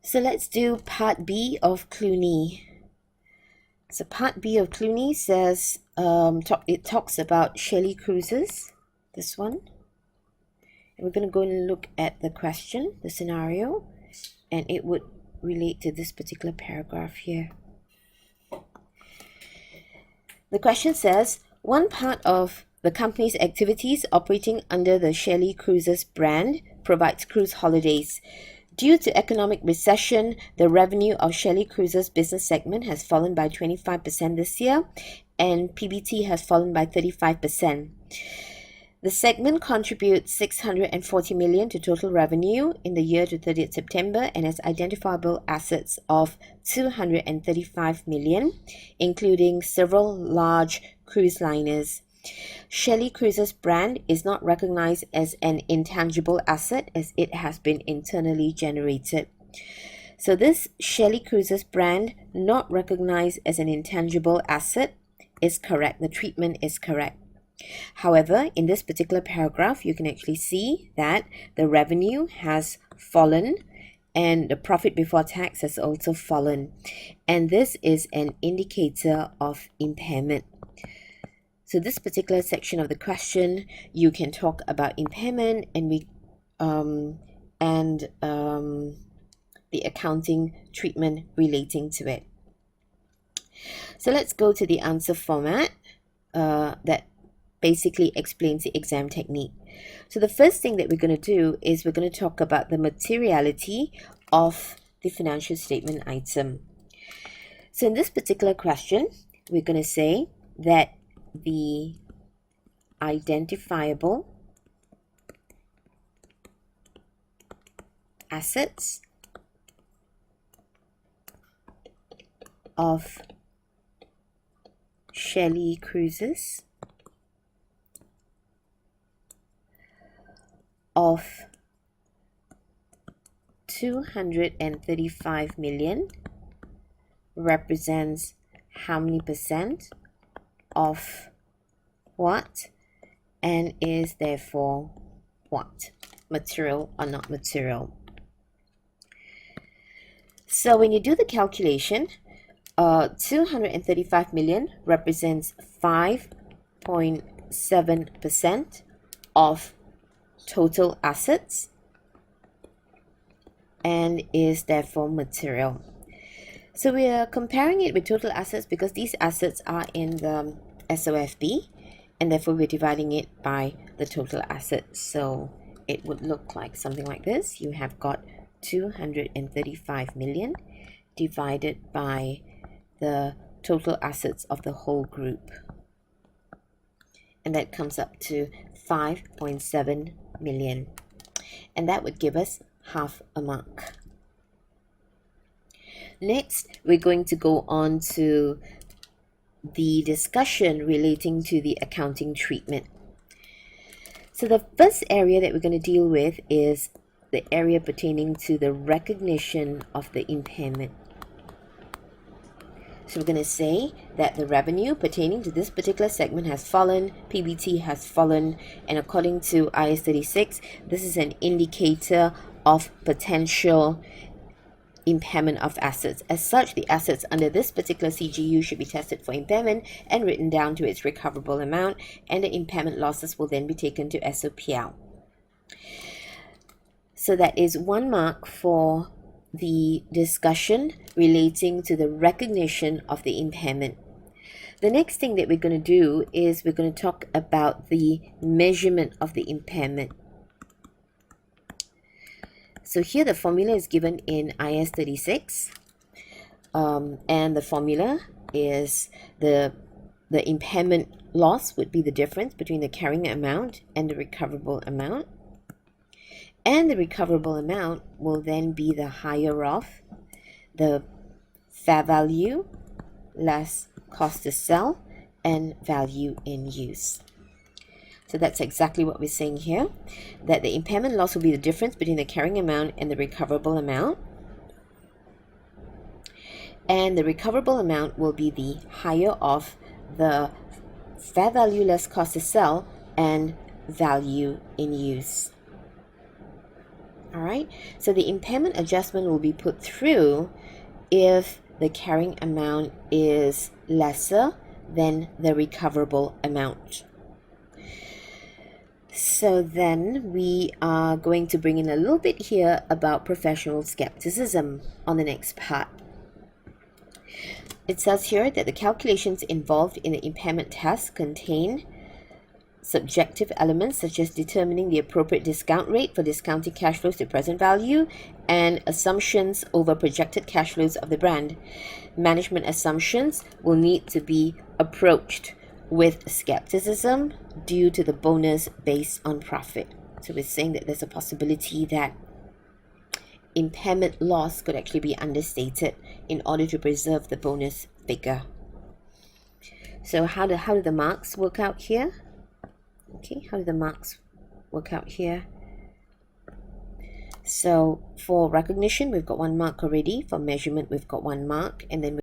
So let's do part B of CLOONEY. So part B of CLOONEY says, it talks about Shelley cruises, this one. And we're going to go and look at the question, the scenario, and it would relate to this particular paragraph here. The question says, one part of the company's activities operating under the Shelley Cruises brand provides cruise holidays. Due to economic recession, the revenue of Shelley Cruises business segment has fallen by 25% this year, and PBT has fallen by 35%. The segment contributes 640 million to total revenue in the year to 30th September and has identifiable assets of 235 million, including several large cruise liners. Shelley Cruises brand is not recognized as an intangible asset as it has been internally generated. So this Shelley Cruises brand not recognized as an intangible asset is correct. The treatment is correct. However, in this particular paragraph, you can actually see that the revenue has fallen and the profit before tax has also fallen. And this is an indicator of impairment. So this particular section of the question, you can talk about impairment and the accounting treatment relating to it. So let's go to the answer format that basically explains the exam technique. So the first thing that we're going to do is we're going to talk about the materiality of the financial statement item. So in this particular question, we're going to say that the identifiable assets of Shelley Cruises of 235 million represents how many percent of what and is therefore what, material or not material. So when you do the calculation, 235 million represents 5.7% of total assets and is therefore material. So we are comparing it with total assets because these assets are in the SOFB and therefore we're dividing it by the total assets. So it would look like something like this. You have got 235 million divided by the total assets of the whole group. And that comes up to 5.7 million. And that would give us half a mark. Next, we're going to go on to the discussion relating to the accounting treatment. So the first area that we're going to deal with is the area pertaining to the recognition of the impairment. So we're going to say that the revenue pertaining to this particular segment has fallen, PBT has fallen, and according to IAS 36, this is an indicator of potential impairment of assets. As such, the assets under this particular CGU should be tested for impairment and written down to its recoverable amount, and the impairment losses will then be taken to SOPL. So that is 1 mark for the discussion relating to the recognition of the impairment. The next thing that we're going to do is we're going to talk about the measurement of the impairment. So here the formula is given in IAS 36 and the formula is the impairment loss would be the difference between the carrying amount and the recoverable amount. And the recoverable amount will then be the higher of the fair value less cost to sell and value in use. So that's exactly what we're saying here, that the impairment loss will be the difference between the carrying amount and the recoverable amount. And the recoverable amount will be the higher of the fair value less cost to sell and value in use. All right, so the impairment adjustment will be put through if the carrying amount is lesser than the recoverable amount. So then we are going to bring in a little bit here about professional skepticism on the next part. It says here that the calculations involved in the impairment test contain subjective elements such as determining the appropriate discount rate for discounting cash flows to present value and assumptions over projected cash flows of the brand. Management assumptions will need to be approached with skepticism due to the bonus based on profit. So we're saying that there's a possibility that impairment loss could actually be understated in order to preserve the bonus figure. So how do the marks work out here? Okay, how do the marks work out here? So for recognition, we've got 1 mark already. For measurement, we've got 1 mark. And then